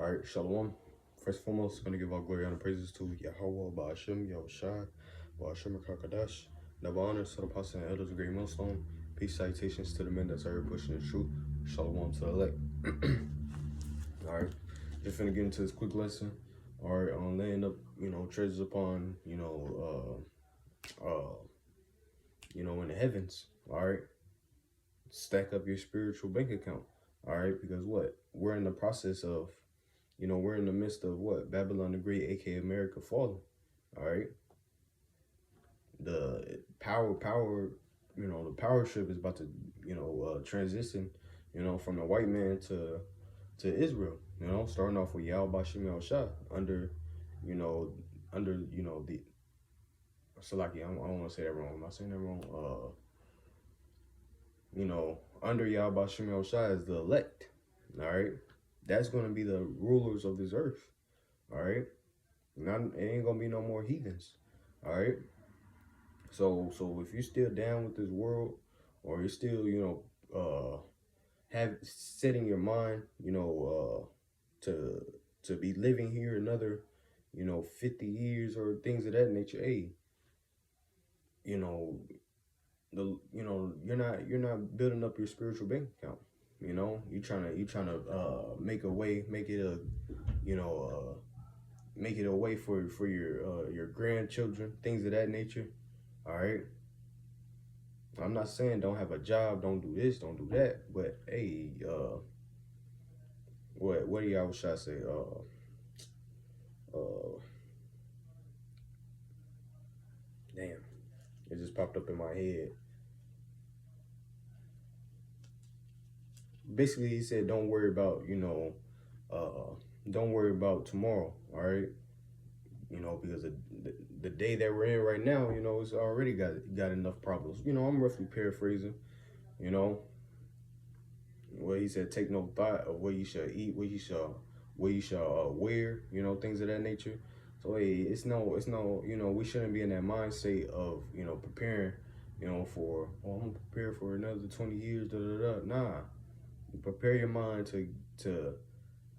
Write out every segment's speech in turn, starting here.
All right, Shalom. First and foremost, going to give all glory and praises to Yahweh, Ba'ashem, Yahushai, Ba'ashem, Kakadash. Double honors to the apostles and elders of Great Millstone. Peace, salutations to the men that's already pushing the truth. Shalom to the elect. All right, just finna get into this quick lesson. All right, on laying up, treasures upon, in the heavens. All right, stack up your spiritual bank account. All right, because what? We're in the process of, we're in the midst of what? Babylon the Great, aka America, falling. All right. The power, the power trip is about to, transition, from the white man to Israel. Starting off with Yahweh Bashim Yahushua under the Salaki. I don't want to say that wrong. Am I saying that wrong? Under Yahweh Bashim Yahushua is the elect. All right. That's going to be the rulers of this earth. All right. It ain't going to be no more heathens. All right. So if you're still down with this world, or you're still, have setting your mind, to be living here another, 50 years or things of that nature, hey, you're not building up your spiritual bank account. You trying to make a way, make it a way for your grandchildren, things of that nature. All right. I'm not saying don't have a job, don't do this, don't do that, but hey, what do y'all should I say? Damn, it just popped up in my head. Basically, he said, don't worry about, don't worry about tomorrow. All right. Because the day that we're in right now, it's already got enough problems. I'm roughly paraphrasing, where he said, take no thought of what you shall eat, what you shall wear, things of that nature. So hey, it's no, we shouldn't be in that mindset of, preparing, for, I'm gonna prepare for another 20 years, Nah, prepare your mind to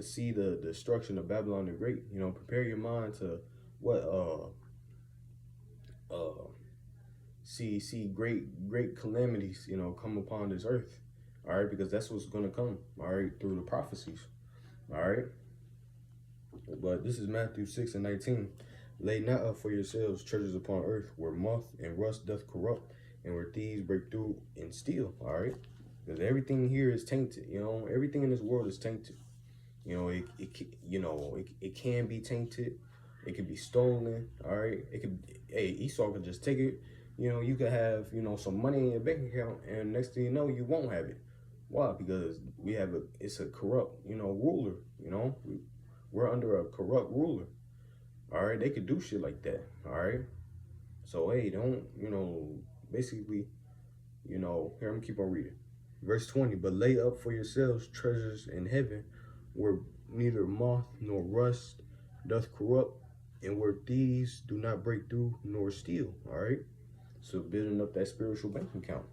see the destruction of Babylon the Great. Prepare your mind to see great calamities, come upon this earth. All right, because that's what's gonna come. All right, through the prophecies. All right, but this is Matthew 6:19. Lay not up for yourselves treasures upon earth, where moth and rust doth corrupt, and where thieves break through and steal. All right, because everything here is tainted. Everything in this world is tainted. It can be tainted. It could be stolen. All right. Hey, Esau could just take it. You could have, some money in your bank account, and next thing you know, you won't have it. Why? Because it's a corrupt, ruler. We're under a corrupt ruler. All right. They could do shit like that. All right. So, hey, don't, basically, here, I'm gonna keep on reading. Verse 20, but lay up for yourselves treasures in heaven, where neither moth nor rust doth corrupt, and where thieves do not break through nor steal. All right. So building up that spiritual bank account.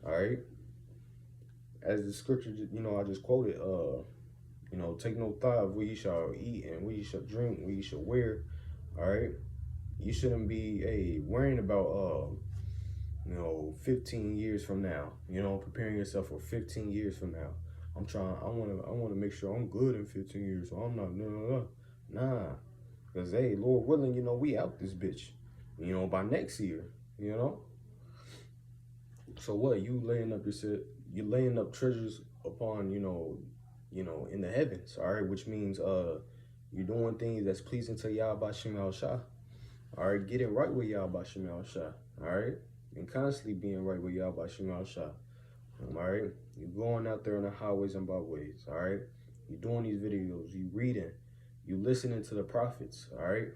All right. As the scripture, I just quoted, take no thought of what you shall eat and what you shall drink, what you shall wear. All right. You shouldn't be worrying about 15 years from now, preparing yourself for 15 years from now. I want to make sure I'm good in 15 years, so I'm not, nah. Because, hey, Lord willing, we out this bitch, by next year, So what, you laying up treasures upon, in the heavens, all right, which means, you're doing things that's pleasing to Yahweh Bashim Yahushua. All right, getting right with Yahweh Bashim Yahushua, all right, and constantly being right with Yahweh Bashim Yahushua. All right, you're going out there on the highways and byways. All right, you're doing these videos, you reading, you listening to the prophets. All right,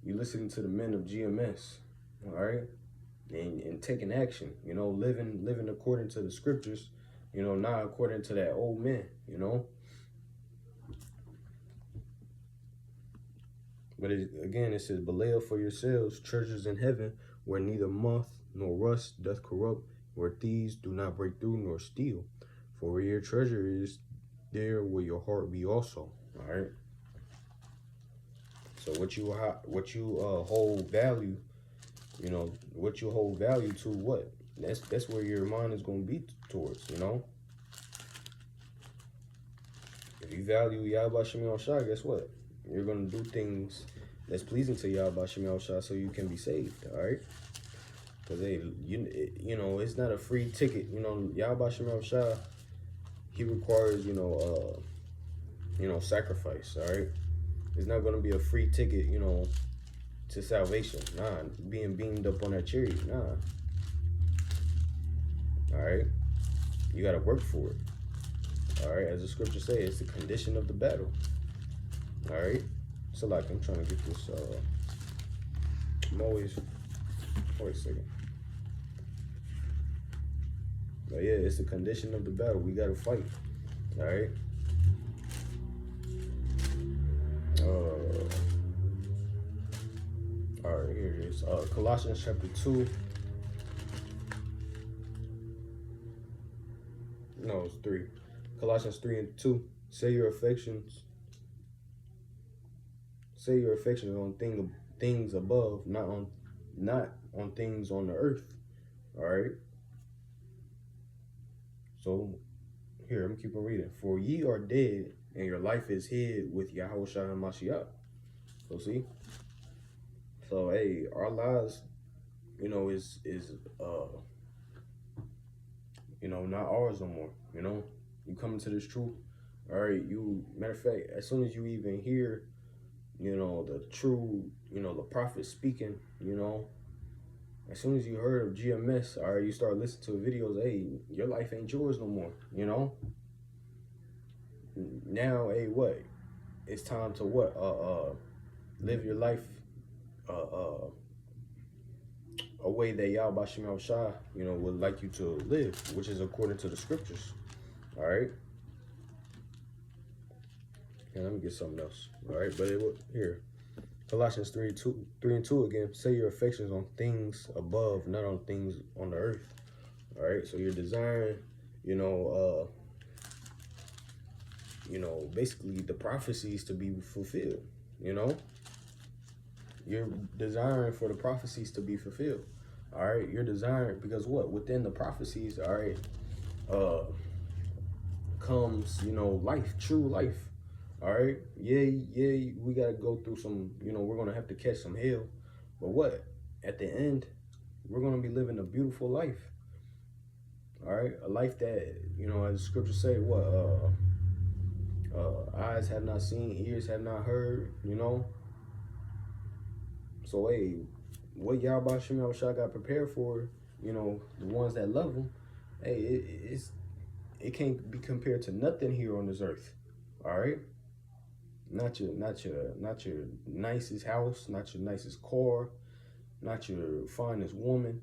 you listening to the men of GMS. All right, and taking action. Living according to the scriptures. Not according to that old man. But again, it says, but lay up for yourselves treasures in heaven, where neither moth nor rust doth corrupt, where thieves do not break through nor steal. For where your treasure is, there will your heart be also. All right. So what you hold value, you know, what you hold value to, what? That's where your mind is going to be towards, you know. If you value Yahweh Shem Shah, guess what? You're going to do things that's pleasing to Yahweh Shem Shah so you can be saved, all right? Because, hey, you know, it's not a free ticket. You know, Yahweh Shem Shah, he requires, you know, sacrifice, all right? It's not going to be a free ticket, you know, to salvation. Nah, being beamed up on that chariot, nah. All right? You got to work for it. All right? As the scripture says, it's the condition of the battle. All right? So, like, I'm trying to get this, I'm always, wait a second. But yeah, it's the condition of the battle. We got to fight. All right? All right, here it is. Colossians chapter 2. No, it's 3. Colossians 3:2. Say your affections on things above, not on things on the earth. All right. So here, I'm keeping reading. For ye are dead, and your life is hid with Yahushua and Mashiach. So see. So hey, our lives, you know, is you know, not ours no more. You know, you come into this truth. All right, matter of fact, as soon as you even hear, you know, the true, you know, the prophet speaking, you know, as soon as you heard of GMS, all right, you start listening to videos, hey, your life ain't yours no more, you know. Now, hey, what? It's time to what? Live your life a way that Yahweh Shem Shah, you know, would like you to live, which is according to the scriptures. All right. And let me get something else. All right, but here, Colossians 3:2 again. Say your affections on things above, not on things on the earth. All right. So you're desiring, you know, basically the prophecies to be fulfilled. You know. You're desiring for the prophecies to be fulfilled. All right. You're desiring because what? Within the prophecies, all right, comes, you know, life, true life. All right. Yeah, we got to go through some, you know, we're going to have to catch some hell. But what? At the end, we're going to be living a beautiful life. All right. A life that, you know, as the scriptures say, what? Eyes have not seen, ears have not heard, you know. So, hey, what Yahweh Shem Shah got prepared for, you know, the ones that love him, hey, it can't be compared to nothing here on this earth. All right. Not your nicest house, not your nicest car, not your finest woman.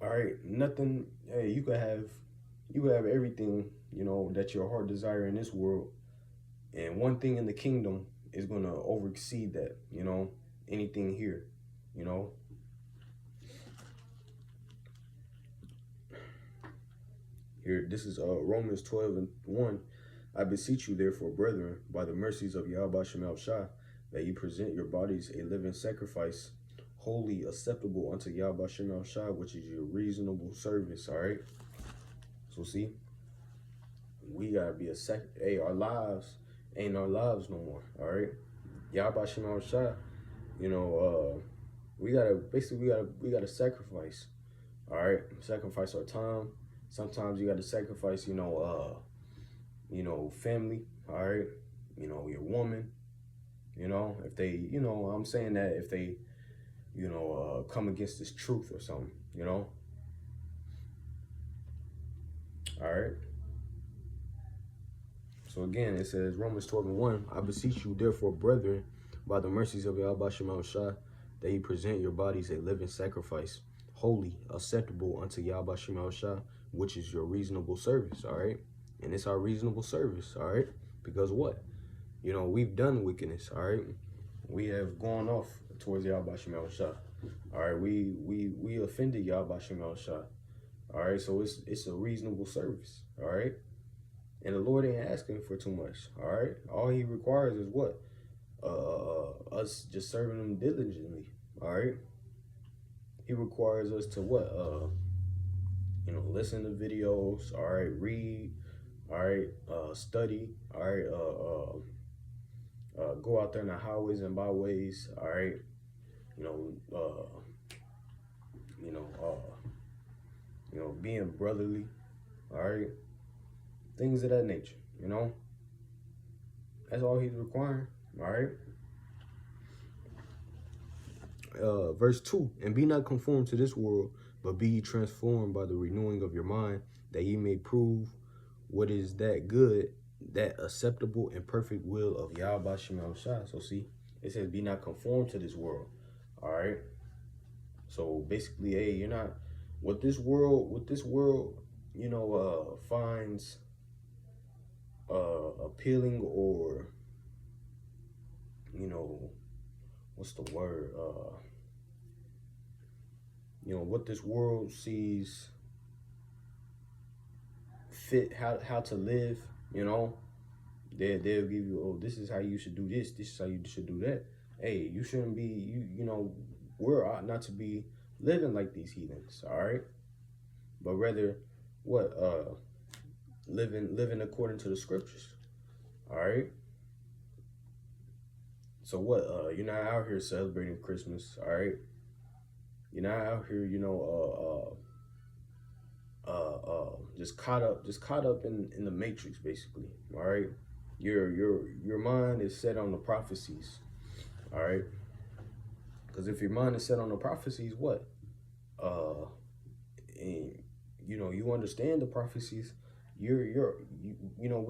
All right, nothing. Hey, you could have everything, you know, that your heart desire in this world, and one thing in the kingdom is gonna oversee that, you know, anything here, you know. Here, this is Romans 12:1. I beseech you, therefore, brethren, by the mercies of Yahweh Shem Shah, that you present your bodies a living sacrifice, holy, acceptable unto Yahweh Shem Shah, which is your reasonable service. All right. So see, we gotta be hey, our lives ain't our lives no more. All right. Yahweh Shem Shah, you know, we gotta sacrifice. All right. Sacrifice our time. Sometimes you gotta sacrifice, you know, family, all right, you know, your woman, you know, if they, you know, I'm saying that if they, you know, come against this truth or something, you know, all right. So again, it says Romans 12:1, I beseech you, therefore, brethren, by the mercies of Yahweh Shem Shah, that you present your bodies a living sacrifice, holy, acceptable unto Yahweh Shem Shah, which is your reasonable service, all right. And it's our reasonable service, all right? Because what? You know, we've done wickedness, all right? We have gone off towards Yahweh Shem Shah. All right, we offended Yahweh Shem Shah. All right, so it's a reasonable service, all right? And the Lord ain't asking for too much. All right. All He requires is what? Us just serving Him diligently. All right. He requires us to what? Listen to videos. All right. Read. All right. Study. All right. Go out there in the highways and byways. All right. You know. Being brotherly. All right. Things of that nature. That's all He's requiring. All right. Verse 2, and be not conformed to this world, but be ye transformed by the renewing of your mind, that ye may prove what is that good, that acceptable and perfect will of Yahweh Shem Shai. So see, it says be not conformed to this world. All right. So basically, hey, you're not what this world finds appealing, or what's the word? What this world sees fit how to live, they'll give you, oh, this is how you should do this is how you should do that. Hey, you shouldn't be, we're ought not to be living like these heathens, all right? But rather, what? Living according to the scriptures, all right? So what? You're not out here celebrating Christmas, all right? You're not out here, just caught up in the matrix, basically. All right, your mind is set on the prophecies. All right, because if your mind is set on the prophecies, what? And you understand the prophecies. We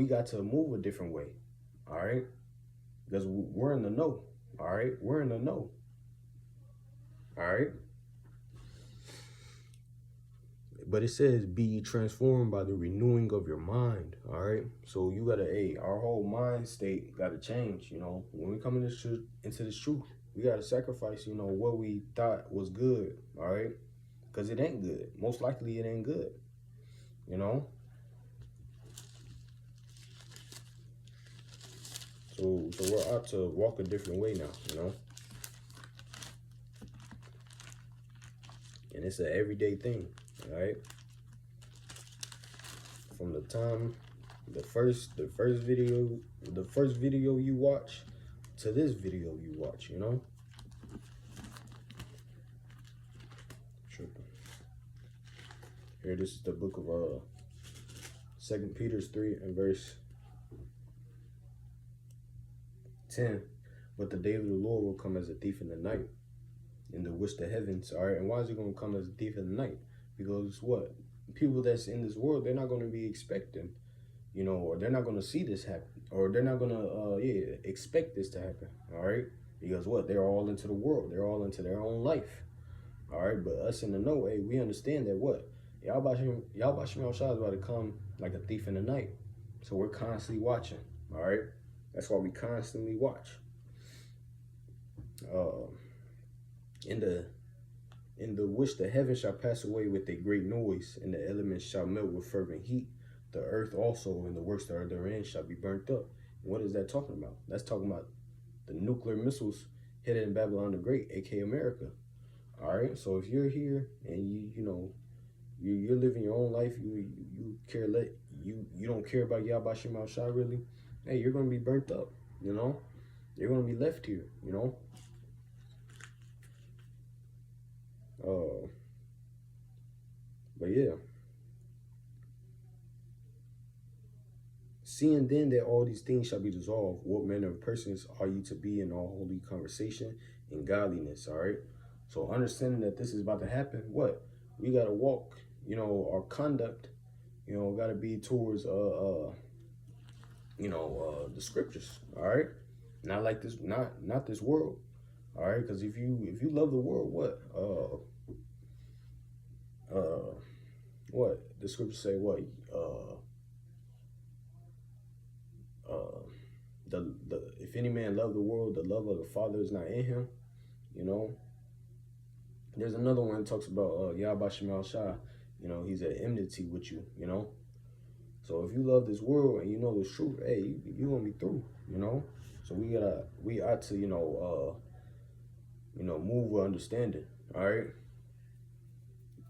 got to move a different way. All right, because we're in the know. All right, we're in the know. All right. But it says, be ye transformed by the renewing of your mind. All right. So you gotta, our whole mind state gotta change. When we come into this truth, we gotta sacrifice, what we thought was good. All right. Because it ain't good. Most likely it ain't good. So we're out to walk a different way now, And it's an everyday thing. All right. From the time the first video you watch to this video you watch, Tripping. Here, this is the book of 2 Peter 3 and verse 10. But the day of the Lord will come as a thief in the night, in the which the heavens, all right. And why is it going to come as a thief in the night? Because what? People that's in this world, they're not going to be expecting, or they're not going to see this happen, or they're not going to, expect this to happen, all right? Because what? They're all into the world. They're all into their own life, all right? But us in the know, we understand that what? Yahweh Shem Shai is about to come like a thief in the night. So we're constantly watching, all right? That's why we constantly watch. In the which the heavens shall pass away with a great noise, and the elements shall melt with fervent heat. The earth also and the works that are therein shall be burnt up. What is that talking about? That's talking about the nuclear missiles hit in Babylon the Great, aka America. All right. So if you're here and you're living your own life, you don't care about Yahweh Shem Shai really. Hey, you're gonna be burnt up. You're gonna be left here. But yeah. Seeing then that all these things shall be dissolved, what manner of persons are you to be in all holy conversation and godliness? All right. So understanding that this is about to happen, what? We gotta walk, our conduct, gotta be towards the scriptures. All right. Not like this, not this world. All right, because if you love the world, what the scriptures say, what if any man love the world, the love of the Father is not in him. There's another one that talks about Yahweh Shem Shai. He's at enmity with you. So if you love this world and you know the truth, hey, you gonna be through, you know. So we ought to, move with understanding. All right.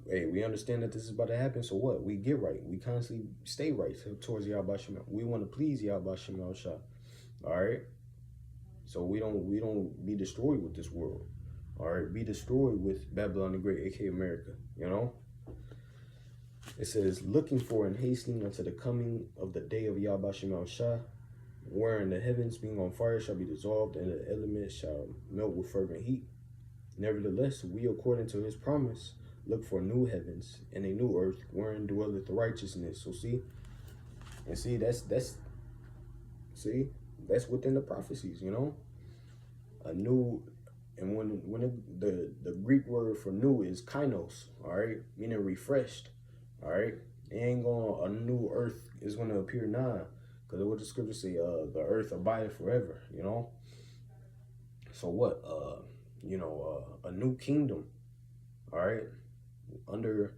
Hey, we understand that this is about to happen. So what? We get right. We constantly stay right towards Yahweh Shem. We want to please Yahweh Shem Shah. All right. So we don't be destroyed with this world. All right. Be destroyed with Babylon the Great, aka America. You know. It says, looking for and hastening unto the coming of the day of Yahweh Shem Shah, wherein the heavens being on fire shall be dissolved, and the elements shall melt with fervent heat. Nevertheless, we, according to his promise, look for new heavens and a new earth, wherein dwelleth righteousness. So that's within the prophecies, you know. A new, and the Greek word for new is kainos, all right, meaning refreshed, all right. A new earth is gonna appear now, because what the scriptures say, the earth abideth forever, you know. So what, a new kingdom, all right, under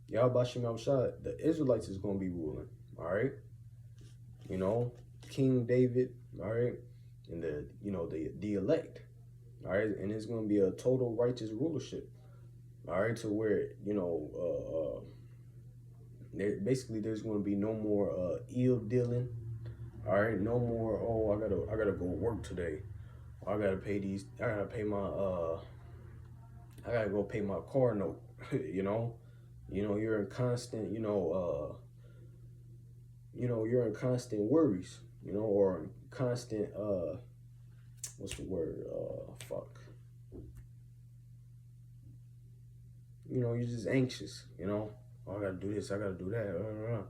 Yahweh Shem Shah, the Israelites is gonna be ruling, all right. You know, King David, all right, and the elect, all right, and it's gonna be a total righteous rulership, all right, to where there's gonna be no more ill dealing, all right, no more, oh, I gotta go work today, I gotta go pay my car note. You're in constant you're in constant worries, or constant what's the word, you're just anxious, oh, I gotta do this, I gotta do that,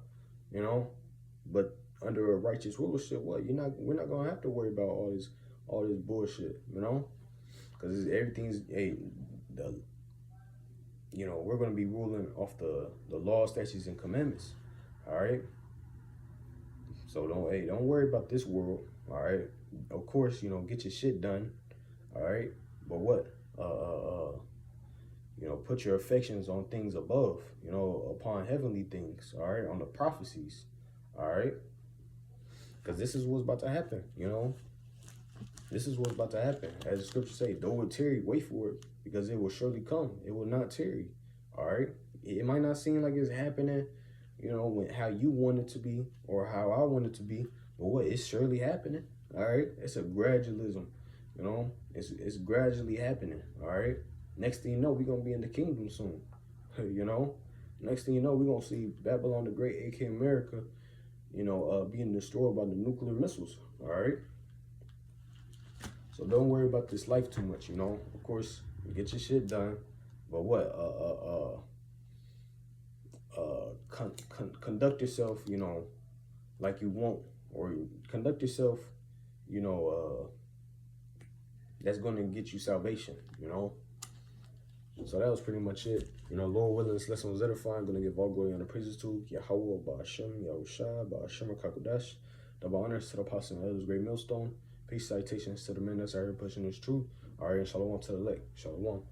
but under a righteous rulership, we're not gonna have to worry about all this bullshit, because we're gonna be ruling off the law, statutes, and commandments. All right. So don't worry about this world. All right. Of course, get your shit done. All right. But what? Put your affections on things above. Upon heavenly things. All right. On the prophecies. All right. Because this is what's about to happen. This is what's about to happen. As the scriptures say, though it tarry, wait for it, because it will surely come. It will not tarry. All right. It might not seem like it's happening, how you want it to be or how I want it to be, but it's surely happening. All right. It's a gradualism, it's gradually happening. All right. Next thing you know, we're going to be in the kingdom soon. Next thing you know, we're going to see Babylon the Great, aka America, being destroyed by the nuclear missiles. All right. So don't worry about this life too much, Of course, get your shit done, but conduct yourself, like you want, or conduct yourself, that's going to get you salvation, So that was pretty much it. Lord willing, this lesson was edifying. I'm going to give all glory and the praises to Yahweh, Ba'ashem, Yahushua, Ba'ashem, HaKakodash. Double honors to the apostle and others, great millstone. Peace, citations to the men that's out here pushing this truth. All right, and shalom to the elect. Shalom.